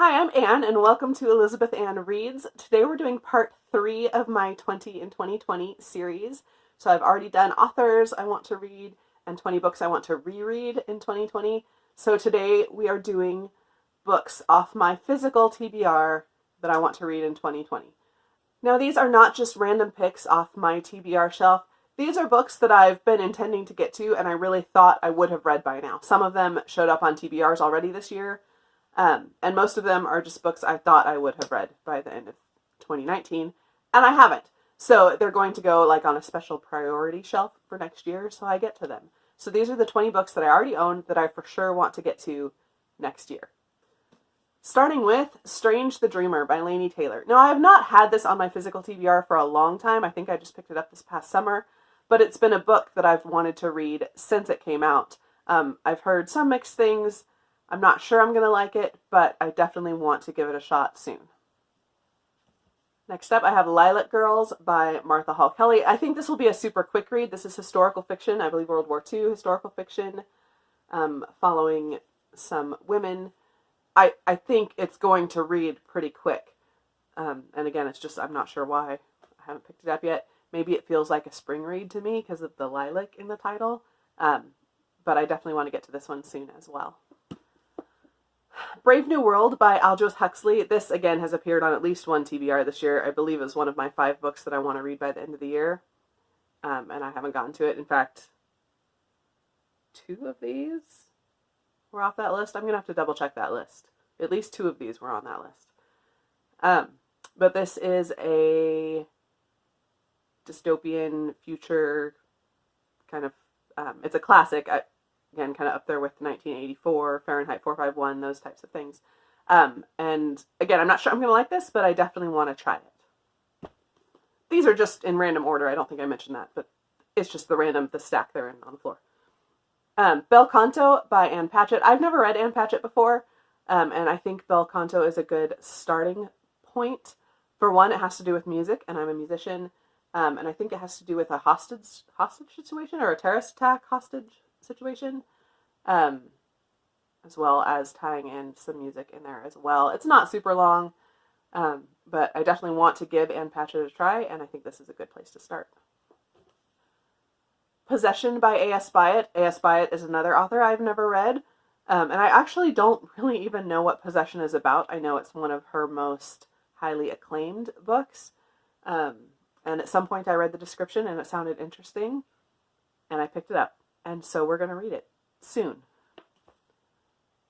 Hi, I'm Anne, and welcome to Elizabeth Ann Reads. Today we're doing part 3 of my 20 in 2020 series. So I've already done authors I want to read and 20 books I want to reread in 2020. So today we are doing books off my physical TBR that I want to read in 2020. Now these are not just random picks off my TBR shelf. These are books that I've been intending to get to and I really thought I would have read by now. Some of them showed up on TBRs already this year. And most of them are just books I thought I would have read by the end of 2019, and I haven't. So they're going to go like on a special priority shelf for next year, so I get to them. So these are the 20 books that I already own that I for sure want to get to next year. Starting with Strange the Dreamer by Laini Taylor. Now, I have not had this on my physical TBR for a long time. I think I just picked it up this past summer, but it's been a book that I've wanted to read since it came out. I've heard some mixed things. I'm not sure I'm going to like it, but I definitely want to give it a shot soon. Next up, I have Lilac Girls by Martha Hall Kelly. I think this will be a super quick read. This is historical fiction, I believe World War II historical fiction, following some women. I think it's going to read pretty quick. And again, it's just, I'm not sure why I haven't picked it up yet. Maybe it feels like a spring read to me because of the lilac in the title. But I definitely want to get to this one soon as well. Brave New World by Aldous Huxley. This, again, has appeared on at least one TBR this year. I believe it was one of my 5 books that I want to read by the end of the year. And I haven't gotten to it. In fact, 2 of these were off that list. I'm going to have to double check that list. At least 2 of these were on that list. But this is a dystopian future kind of, it's a classic. Again, kind of up there with 1984, Fahrenheit 451, those types of things. And again, I'm not sure I'm going to like this, but I definitely want to try it. These are just in random order. I don't think I mentioned that, but it's just the stack they're in on the floor. Bel Canto by Ann Patchett. I've never read Ann Patchett before, and I think Bel Canto is a good starting point. For one, it has to do with music, and I'm a musician, and I think it has to do with a hostage situation or a terrorist attack hostage situation, as well as tying in some music in there as well. It's not super long, but I definitely want to give Ann Patchett a try, and I think this is a good place to start. Possession by A.S. Byatt. A.S. Byatt is another author I've never read, and I actually don't really even know what Possession is about. I know it's one of her most highly acclaimed books, and at some point I read the description and it sounded interesting, and I picked it up. And so we're going to read it soon.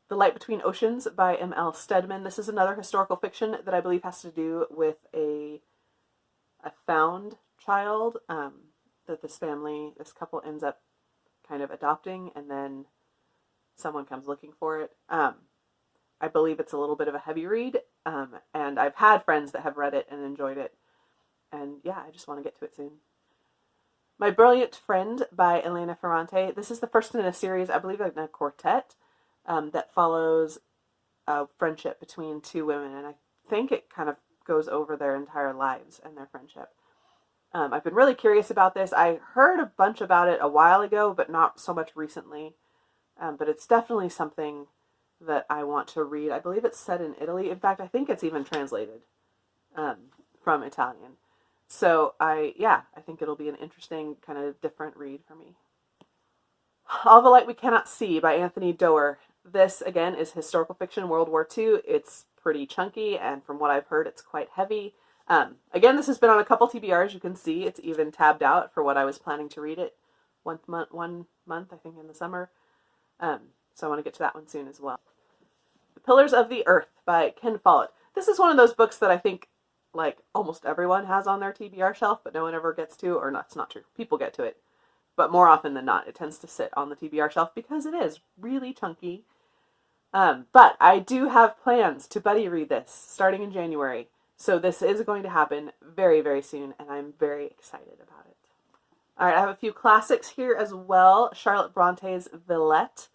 The Light Between Oceans by M.L. Stedman. This is another historical fiction that I believe has to do with a found child that this couple ends up kind of adopting, and then someone comes looking for it. I believe it's a little bit of a heavy read, and I've had friends that have read it and enjoyed it. And yeah, I just want to get to it soon. My Brilliant Friend by Elena Ferrante. This is the first in a series, I believe, in a quartet that follows a friendship between 2 women, and I think it kind of goes over their entire lives and their friendship. I've been really curious about this. I heard a bunch about it a while ago, but not so much recently. But it's definitely something that I want to read. I believe it's set in Italy. In fact, I think it's even translated from Italian. So I think it'll be an interesting kind of different read for me. All the Light We Cannot See by Anthony Doerr. This, again, is historical fiction, World War II. It's pretty chunky, and from what I've heard, it's quite heavy. Again, this has been on a couple TBRs. You can see it's even tabbed out for what I was planning to read it 1 month, I think, in the summer. So I want to get to that one soon as well. The Pillars of the Earth by Ken Follett. This is one of those books that I think like almost everyone has on their TBR shelf, but no one ever gets to, or that's not true. People get to it, but more often than not, it tends to sit on the TBR shelf because it is really chunky. But I do have plans to buddy read this starting in January. So this is going to happen very, very soon, and I'm very excited about it. All right, I have a few classics here as well. Charlotte Bronte's Villette.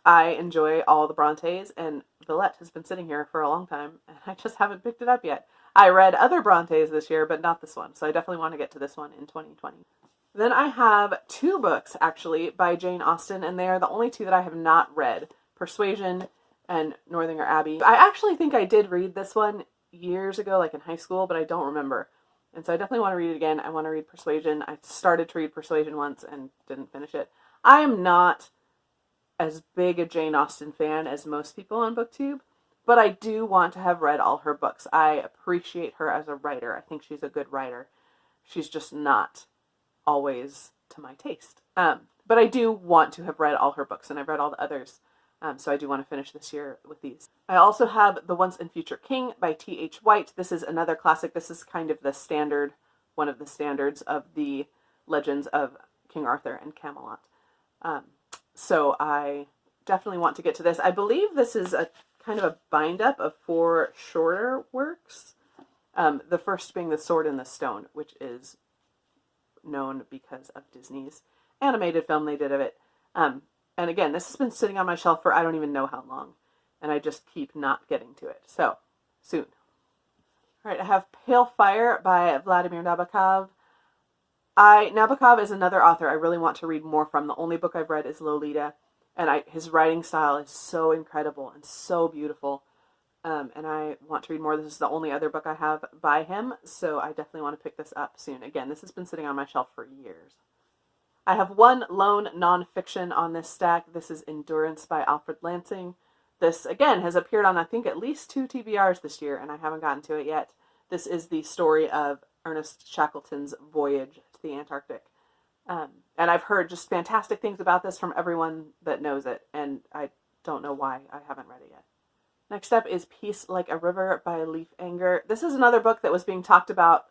I enjoy all the Brontes, and Villette has been sitting here for a long time, and I just haven't picked it up yet. I read other Brontes this year, but not this one, so I definitely want to get to this one in 2020. Then I have 2 books, actually, by Jane Austen, and they are the only 2 that I have not read. Persuasion and Northanger Abbey. I actually think I did read this one years ago, like in high school, but I don't remember. And so I definitely want to read it again. I want to read Persuasion. I started to read Persuasion once and didn't finish it. I am not as big a Jane Austen fan as most people on BookTube, but I do want to have read all her books. I appreciate her as a writer. I think she's a good writer. She's just not always to my taste. But I do want to have read all her books, and I've read all the others. So I do want to finish this year with these. I also have The Once and Future King by T.H. White. This is another classic. This is kind of the standard, one of the standards of the legends of King Arthur and Camelot. So I definitely want to get to this. I believe this is a kind of a bind-up of 4 shorter works. The first being The Sword in the Stone, which is known because of Disney's animated film they did of it. And again, this has been sitting on my shelf for I don't even know how long. And I just keep not getting to it. So, soon. All right, I have Pale Fire by Vladimir Nabokov. Nabokov is another author I really want to read more from. The only book I've read is Lolita. And his writing style is so incredible and so beautiful. And I want to read more. This is the only other book I have by him. So I definitely want to pick this up soon. Again, this has been sitting on my shelf for years. I have one lone nonfiction on this stack. This is Endurance by Alfred Lansing. This, again, has appeared on, I think, at least 2 TBRs this year, and I haven't gotten to it yet. This is the story of Ernest Shackleton's voyage to the Antarctic. And I've heard just fantastic things about this from everyone that knows it, and I don't know why I haven't read it yet. Next up is Peace Like a River by Leif Anger. This is another book that was being talked about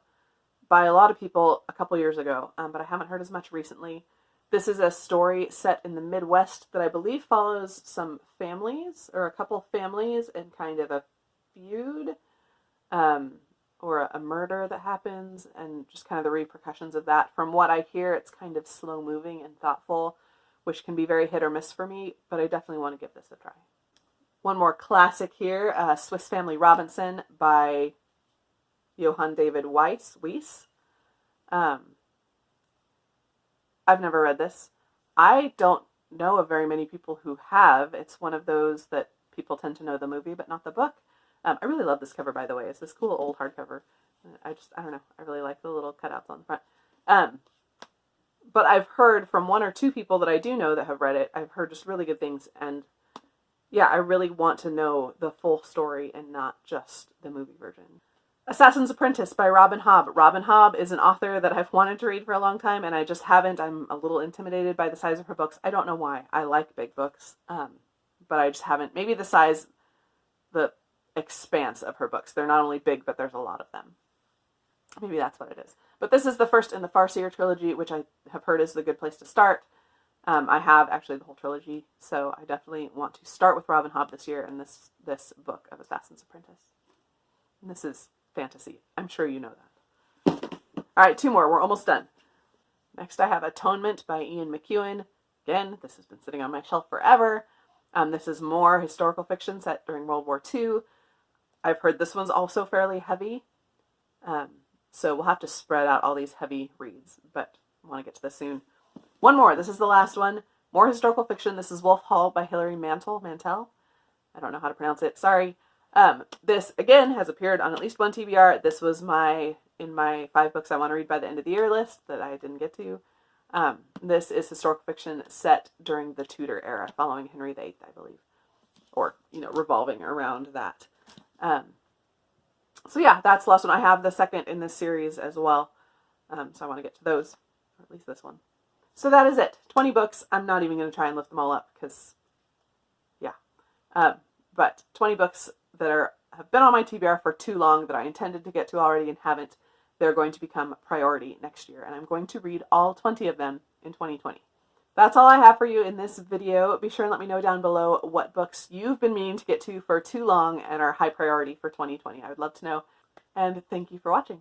by a lot of people a couple years ago, but I haven't heard as much recently. This is a story set in the Midwest that I believe follows some families, or a couple families, and kind of a feud, or a murder that happens, and just kind of the repercussions of that. From what I hear, it's kind of slow-moving and thoughtful, which can be very hit or miss for me, but I definitely want to give this a try. One more classic here, Swiss Family Robinson by Johann David Weiss. I've never read this. I don't know of very many people who have. It's one of those that people tend to know the movie, but not the book. I really love this cover, by the way. It's this cool old hardcover. I don't know. I really like the little cutouts on the front. But I've heard from 1 or 2 people that I do know that have read it. I've heard just really good things. And yeah, I really want to know the full story and not just the movie version. Assassin's Apprentice by Robin Hobb. Robin Hobb is an author that I've wanted to read for a long time, and I just haven't. I'm a little intimidated by the size of her books. I don't know why. I like big books, but I just haven't. Maybe the size, the expanse of her books. They're not only big, but there's a lot of them. Maybe that's what it is. But this is the first in the Farseer trilogy, which I have heard is the good place to start. I have actually the whole trilogy, so I definitely want to start with Robin Hobb this year and this book of Assassin's Apprentice. And this is fantasy. I'm sure you know that. All right, 2 more. We're almost done. Next, I have Atonement by Ian McEwan. Again, this has been sitting on my shelf forever. This is more historical fiction set during World War II. I've heard this one's also fairly heavy. So we'll have to spread out all these heavy reads, but I want to get to this soon. One more. This is the last one. More historical fiction. This is Wolf Hall by Hilary Mantel. I don't know how to pronounce it. Sorry. This, again, has appeared on at least 1 TBR. This was in my 5 books I want to read by the end of the year list that I didn't get to. This is historical fiction set during the Tudor era, following Henry VIII, I believe. Or, revolving around that. So yeah, that's the last one. I have the second in this series as well. So I want to get to those, or at least this one. So that is it. 20 books. I'm not even going to try and lift them all up because, yeah. But 20 books that have been on my TBR for too long that I intended to get to already and haven't. They're going to become a priority next year, and I'm going to read all 20 of them in 2020. That's all I have for you in this video. Be sure and let me know down below what books you've been meaning to get to for too long and are high priority for 2020. I would love to know, and thank you for watching.